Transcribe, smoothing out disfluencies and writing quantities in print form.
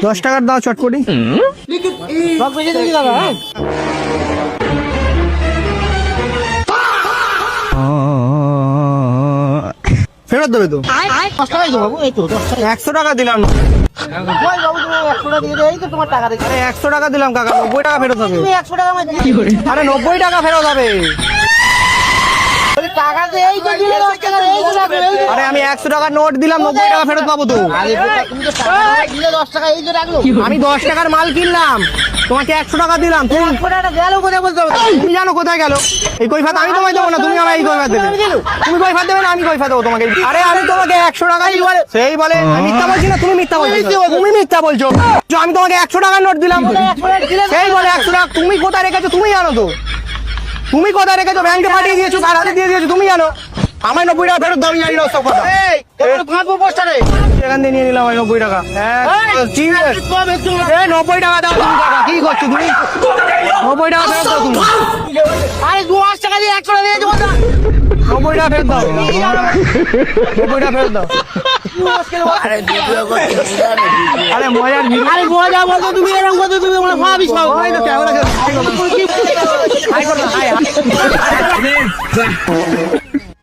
10 টাকার দাও চটপটি। ফেরত দেবে তো? 100 টাকা দিলাম। 100 টাকা দিলাম কাকা, 90 টাকা ফেরত হবে। আরে 90 টাকা ফেরত হবে। আরে আমি 100 টাকার নোট দিলাম, 90 টাকা ফেরত পাবো তো। আমি 10 টাকার মাল কিনলাম, তোমাকে 100 টাকা দিলাম। তুমি জানো কোথায় গেল এই কৈফাত? আমি তোমায় দেবো না, তুমি আমার এই কৈফাত দেবে। তুমি কৈফাত দেবে না, আমি কৈফাত দেবো তোমাকে। আরে আমি তোমাকে 100 টাকাই সেই বলে আমি মিথ্যা বলছি না, তুমি মিথ্যা বলছো। তুমি মিথ্যা বলছো। আমি তোমাকে 100 টাকার নোট দিলাম, সেই বলে 100 টাকা। তুমি কোথায় রেখেছো তুমি জানো তো? তুমি কোথায় রেখেছো? ব্যাংকে পাঠিয়ে দিয়েছো, কার হাতে দিয়ে দিয়েছো তুমি জানো। আমার 90 টাকা ফেরত দাও, আমি জানি না সব কথা। এখান দিয়ে নিয়ে নিলাম 90 টাকা। 90 টাকা দাও তুমি। টাকা কি করছো তুমি? 90 টাকা ফেরত দাও তুমি। আরে 2 টাকা দিয়ে 100 টাকা দিয়ে দেবো। 90 টাকা ফেরত দাও, 90 টাকা ফেরত দাও। আরে মজার ভিডিও। আরে মজা বলতো তুমি, এরকম করছো তুমি, আমরা ভাবিস না। ওই তো ক্যামেরা